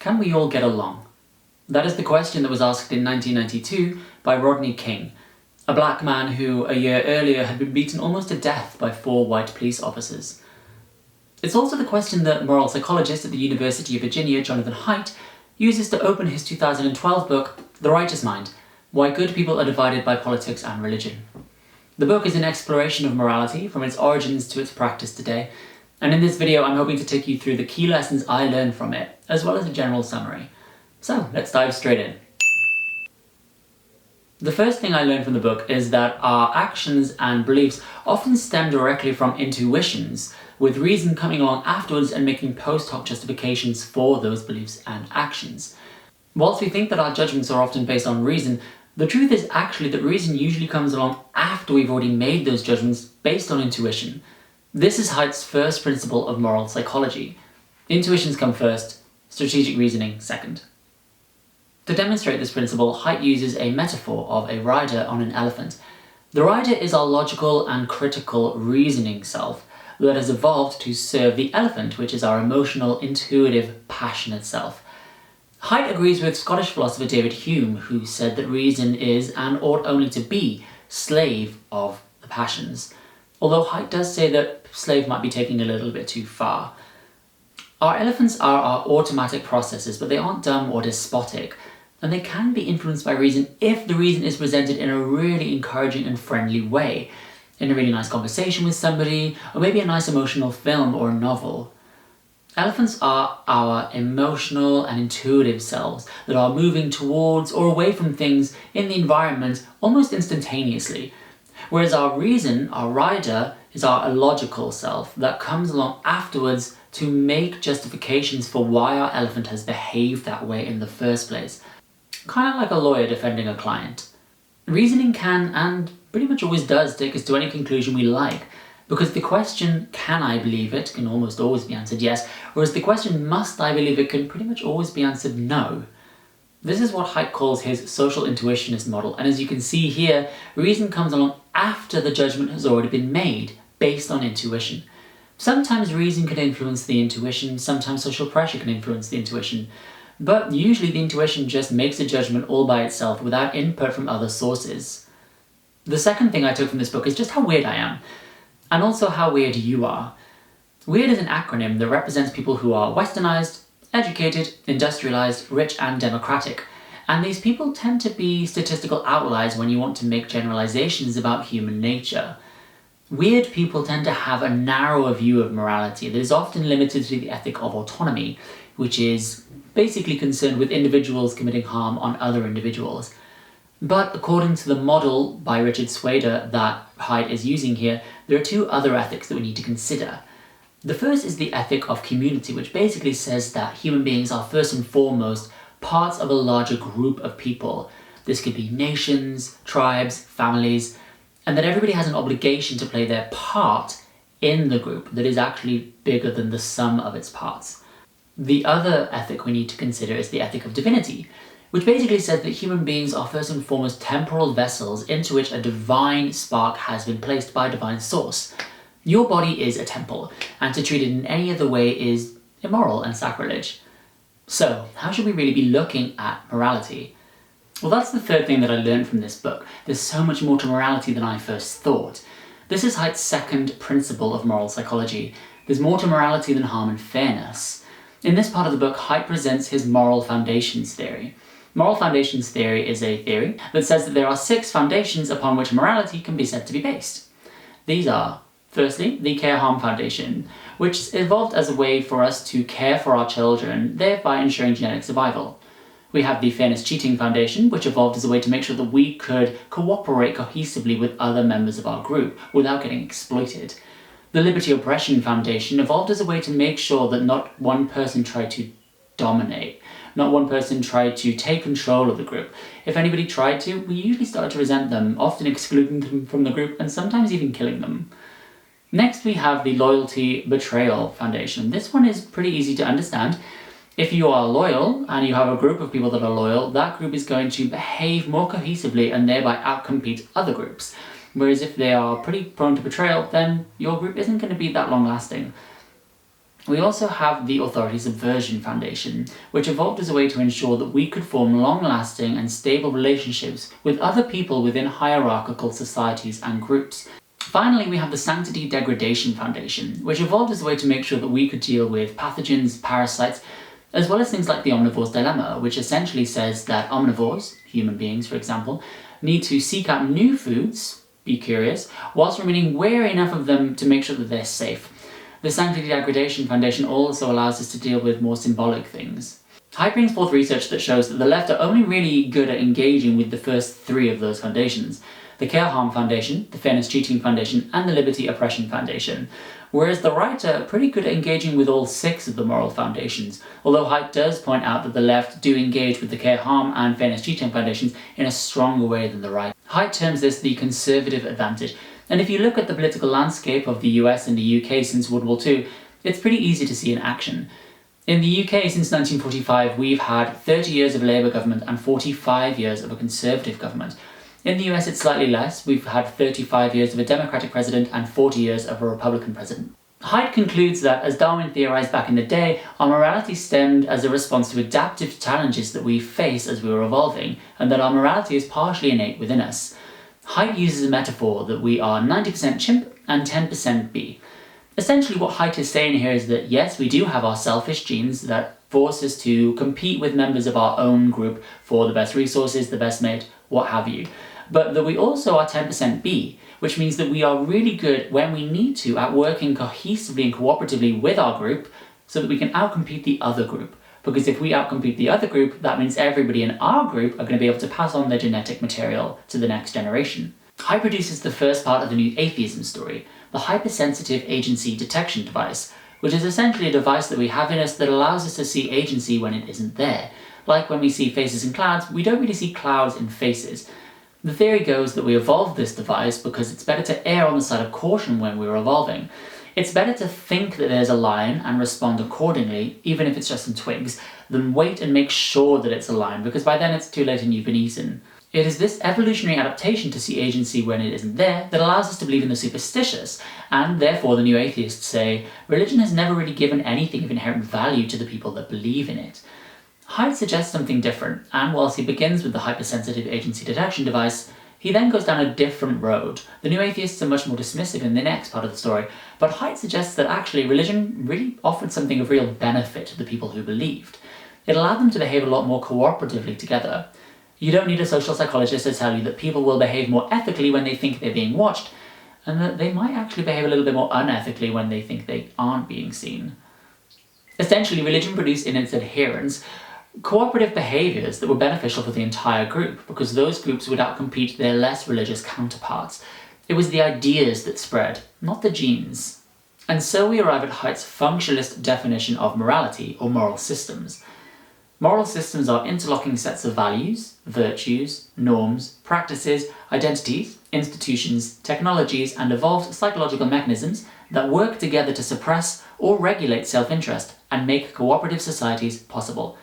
Can we all get along? That is the question that was asked in 1992 by Rodney King, a black man who a year earlier had been beaten almost to death by 4 white police officers. It's also the question that moral psychologist at the University of Virginia, Jonathan Haidt, uses to open his 2012 book, The Righteous Mind: Why Good People Are Divided by Politics and Religion. The book is an exploration of morality from its origins to its practice today, and in this video I'm hoping to take you through the key lessons I learned from it, as well as a general summary. So let's dive straight in. The first thing I learned from the book is that our actions and beliefs often stem directly from intuitions, with reason coming along afterwards and making post hoc justifications for those beliefs and actions. Whilst we think that our judgments are often based on reason, the truth is actually that reason usually comes along after we've already made those judgments based on intuition. This is Haidt's first principle of moral psychology. Intuitions come first, strategic reasoning second. To demonstrate this principle, Haidt uses a metaphor of a rider on an elephant. The rider is our logical and critical reasoning self that has evolved to serve the elephant, which is our emotional, intuitive, passionate self. Haidt agrees with Scottish philosopher David Hume, who said that reason is, and ought only to be, slave of the passions. Although Haidt does say that slave might be taking a little bit too far. Our elephants are our automatic processes, but they aren't dumb or despotic, and they can be influenced by reason if the reason is presented in a really encouraging and friendly way, in a really nice conversation with somebody, or maybe a nice emotional film or novel. Elephants are our emotional and intuitive selves that are moving towards or away from things in the environment almost instantaneously, whereas our reason, our rider, is our illogical self that comes along afterwards to make justifications for why our elephant has behaved that way in the first place. Kind of like a lawyer defending a client. Reasoning can, and pretty much always does, take us to any conclusion we like, because the question, can I believe it, can almost always be answered yes, whereas the question, must I believe it, can pretty much always be answered no. This is what Haidt calls his social intuitionist model, and as you can see here, reason comes along after the judgment has already been made, based on intuition. Sometimes reason can influence the intuition, sometimes social pressure can influence the intuition, but usually the intuition just makes a judgment all by itself without input from other sources. The second thing I took from this book is just how weird I am, and also how weird you are. Weird is an acronym that represents people who are westernized, educated, industrialized, rich and democratic, and these people tend to be statistical outliers when you want to make generalizations about human nature. Weird people tend to have a narrower view of morality that is often limited to the ethic of autonomy, which is basically concerned with individuals committing harm on other individuals. But according to the model by Richard Swader that Haidt is using here, there are 2 other ethics that we need to consider. The first is the ethic of community, which basically says that human beings are first and foremost parts of a larger group of people. This could be nations, tribes, families, and that everybody has an obligation to play their part in the group that is actually bigger than the sum of its parts. The other ethic we need to consider is the ethic of divinity, which basically says that human beings are first and foremost temporal vessels into which a divine spark has been placed by a divine source. Your body is a temple, and to treat it in any other way is immoral and sacrilege. So, how should we really be looking at morality? Well, that's the third thing that I learned from this book. There's so much more to morality than I first thought. This is Haidt's second principle of moral psychology. There's more to morality than harm and fairness. In this part of the book, Haidt presents his moral foundations theory. Moral foundations theory is a theory that says that there are 6 foundations upon which morality can be said to be based. These are, firstly, the care-harm foundation, which evolved as a way for us to care for our children, thereby ensuring genetic survival. We have the fairness-cheating foundation, which evolved as a way to make sure that we could cooperate cohesively with other members of our group without getting exploited. The liberty-oppression foundation evolved as a way to make sure that not one person tried to dominate, not one person tried to take control of the group. If anybody tried to, we usually started to resent them, often excluding them from the group and sometimes even killing them. Next we have the loyalty-betrayal foundation. This one is pretty easy to understand. If you are loyal, and you have a group of people that are loyal, that group is going to behave more cohesively and thereby outcompete other groups. Whereas if they are pretty prone to betrayal, then your group isn't going to be that long-lasting. We also have the authority subversion foundation, which evolved as a way to ensure that we could form long-lasting and stable relationships with other people within hierarchical societies and groups. Finally, we have the sanctity degradation foundation, which evolved as a way to make sure that we could deal with pathogens, parasites, as well as things like the omnivore's dilemma, which essentially says that omnivores, human beings for example, need to seek out new foods, be curious, whilst remaining wary enough of them to make sure that they're safe. The Sanctity Degradation Foundation also allows us to deal with more symbolic things. Haidt brings forth research that shows that the left are only really good at engaging with the first three of those foundations: the Care Harm Foundation, the Fairness Cheating Foundation, and the Liberty Oppression Foundation, whereas the right are pretty good at engaging with all six of the moral foundations, although Haidt does point out that the left do engage with the Care Harm and Fairness Cheating Foundations in a stronger way than the right. Haidt terms this the conservative advantage, and if you look at the political landscape of the US and the UK since World War II, it's pretty easy to see in action. In the UK since 1945, we've had 30 years of Labour government and 45 years of a Conservative government. In the US it's slightly less. We've had 35 years of a Democratic president and 40 years of a Republican president. Haidt concludes that, as Darwin theorised back in the day, our morality stemmed as a response to adaptive challenges that we face as we were evolving, and that our morality is partially innate within us. Haidt uses a metaphor that we are 90% chimp and 10% bee. Essentially what Haidt is saying here is that yes, we do have our selfish genes that force us to compete with members of our own group for the best resources, the best mate, what have you. But that we also are 10% bee, which means that we are really good when we need to at working cohesively and cooperatively with our group so that we can outcompete the other group. Because if we outcompete the other group, that means everybody in our group are going to be able to pass on their genetic material to the next generation. Haidt produces the first part of the new atheism story, the hypersensitive agency detection device, which is essentially a device that we have in us that allows us to see agency when it isn't there. Like when we see faces in clouds, we don't really see clouds in faces. The theory goes that we evolved this device because it's better to err on the side of caution when we're evolving. It's better to think that there's a lion and respond accordingly, even if it's just some twigs, than wait and make sure that it's a lion, because by then it's too late and you've been eaten. It is this evolutionary adaptation to see agency when it isn't there that allows us to believe in the superstitious, and therefore the new atheists say, religion has never really given anything of inherent value to the people that believe in it. Haidt suggests something different, and whilst he begins with the hypersensitive agency detection device, he then goes down a different road. The new atheists are much more dismissive in the next part of the story, but Haidt suggests that actually religion really offered something of real benefit to the people who believed. It allowed them to behave a lot more cooperatively together. You don't need a social psychologist to tell you that people will behave more ethically when they think they're being watched, and that they might actually behave a little bit more unethically when they think they aren't being seen. Essentially, religion produced in its adherents cooperative behaviours that were beneficial for the entire group, because those groups would outcompete their less religious counterparts. It was the ideas that spread, not the genes. And so we arrive at Haidt's functionalist definition of morality, or moral systems. Moral systems are interlocking sets of values, virtues, norms, practices, identities, institutions, technologies, and evolved psychological mechanisms that work together to suppress or regulate self-interest and make cooperative societies possible.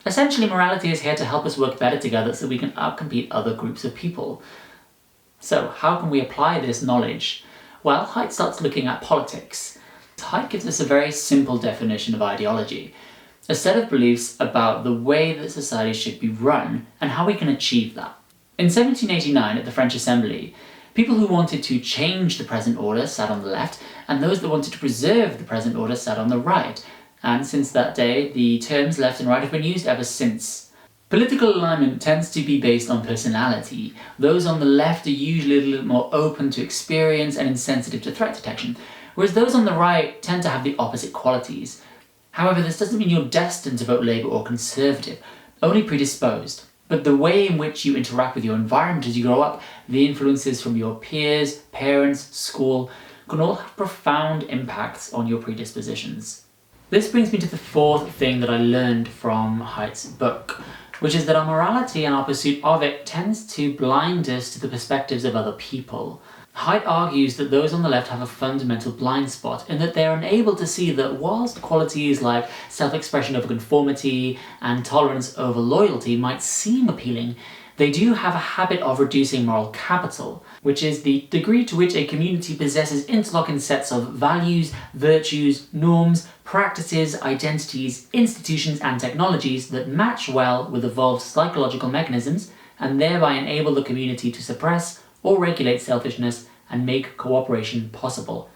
Essentially, morality is here to help us work better together so we can outcompete other groups of people. So, how can we apply this knowledge? Well, Haidt starts looking at politics. Haidt gives us a very simple definition of ideology, a set of beliefs about the way that society should be run and how we can achieve that. In 1789, at the French Assembly, people who wanted to change the present order sat on the left, and those that wanted to preserve the present order sat on the right. And since that day, the terms left and right have been used ever since. Political alignment tends to be based on personality. Those on the left are usually a little more open to experience and insensitive to threat detection, whereas those on the right tend to have the opposite qualities. However, this doesn't mean you're destined to vote Labour or Conservative, only predisposed. But the way in which you interact with your environment as you grow up, the influences from your peers, parents, school, can all have profound impacts on your predispositions. This brings me to the fourth thing that I learned from Haidt's book, which is that our morality and our pursuit of it tends to blind us to the perspectives of other people. Haidt argues that those on the left have a fundamental blind spot in that they are unable to see that whilst qualities like self-expression over conformity and tolerance over loyalty might seem appealing, They do have a habit of reducing moral capital, which is the degree to which a community possesses interlocking sets of values, virtues, norms, practices, identities, institutions, and technologies that match well with evolved psychological mechanisms and thereby enable the community to suppress or regulate selfishness and make cooperation possible.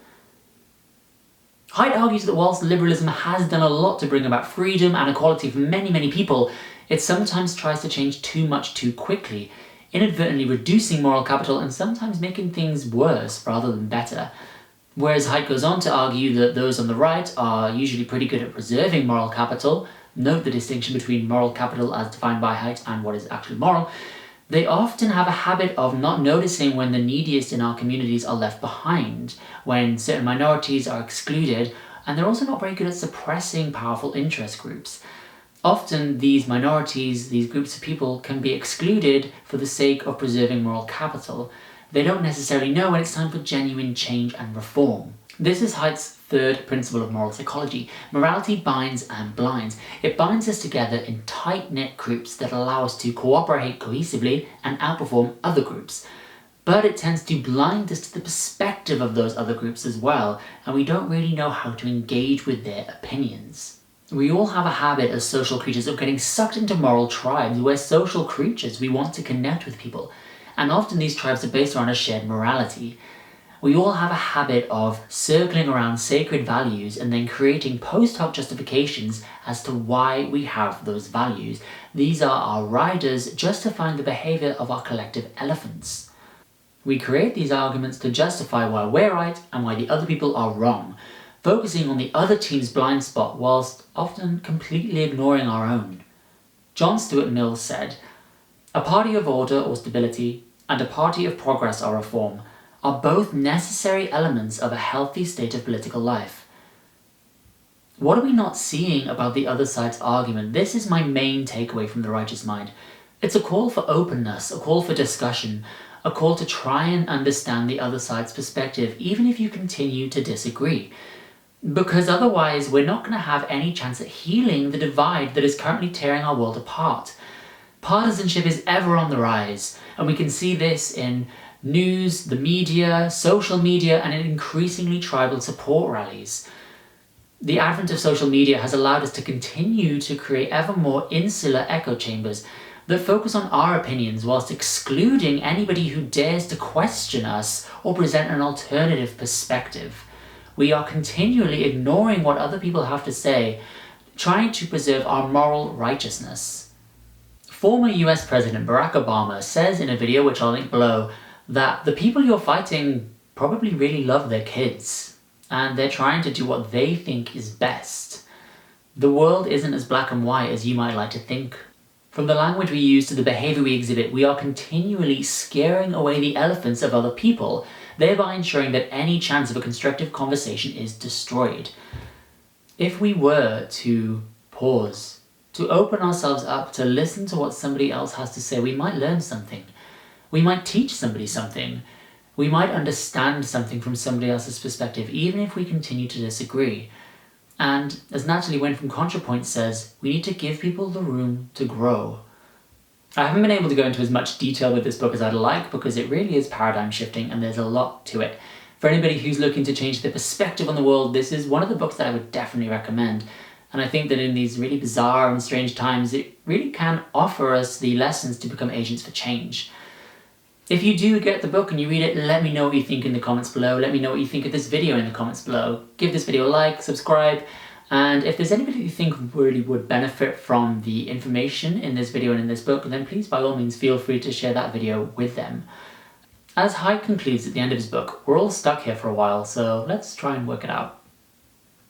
Haidt argues that whilst liberalism has done a lot to bring about freedom and equality for many, many people, it sometimes tries to change too much too quickly, inadvertently reducing moral capital and sometimes making things worse rather than better. Whereas Haidt goes on to argue that those on the right are usually pretty good at preserving moral capital, note the distinction between moral capital as defined by Haidt and what is actually moral, they often have a habit of not noticing when the neediest in our communities are left behind, when certain minorities are excluded, and they're also not very good at suppressing powerful interest groups. Often these minorities, these groups of people, can be excluded for the sake of preserving moral capital. They don't necessarily know when it's time for genuine change and reform. This is Haidt's third principle of moral psychology. Morality binds and blinds. It binds us together in tight-knit groups that allow us to cooperate cohesively and outperform other groups. But it tends to blind us to the perspective of those other groups as well, and we don't really know how to engage with their opinions. We all have a habit as social creatures of getting sucked into moral tribes. We're social creatures, we want to connect with people, and often these tribes are based around a shared morality. We all have a habit of circling around sacred values and then creating post hoc justifications as to why we have those values. These are our riders justifying the behaviour of our collective elephants. We create these arguments to justify why we're right and why the other people are wrong, focusing on the other team's blind spot whilst often completely ignoring our own. John Stuart Mill said, "A party of order or stability and a party of progress or reform are both necessary elements of a healthy state of political life." What are we not seeing about the other side's argument? This is my main takeaway from The Righteous Mind. It's a call for openness, a call for discussion, a call to try and understand the other side's perspective, even if you continue to disagree. Because otherwise, we're not going to have any chance at healing the divide that is currently tearing our world apart. Partisanship is ever on the rise, and we can see this in news, the media, social media, and in increasingly tribal support rallies. The advent of social media has allowed us to continue to create ever more insular echo chambers that focus on our opinions whilst excluding anybody who dares to question us or present an alternative perspective. We are continually ignoring what other people have to say, trying to preserve our moral righteousness. Former US President Barack Obama says in a video, which I'll link below, that the people you're fighting probably really love their kids, and they're trying to do what they think is best. The world isn't as black and white as you might like to think. From the language we use to the behaviour we exhibit, we are continually scaring away the elephants of other people, thereby ensuring that any chance of a constructive conversation is destroyed. If we were to pause, to open ourselves up to listen to what somebody else has to say, we might learn something. We might teach somebody something. We might understand something from somebody else's perspective, even if we continue to disagree. And as Natalie Wynn from ContraPoint says, we need to give people the room to grow. I haven't been able to go into as much detail with this book as I'd like because it really is paradigm shifting and there's a lot to it. For anybody who's looking to change their perspective on the world, this is one of the books that I would definitely recommend. And I think that in these really bizarre and strange times, it really can offer us the lessons to become agents for change. If you do get the book and you read it, let me know what you think in the comments below. Let me know what you think of this video in the comments below. Give this video a like, subscribe, and if there's anybody you think really would benefit from the information in this video and in this book, then please by all means feel free to share that video with them. As Haidt concludes at the end of his book, we're all stuck here for a while, so let's try and work it out.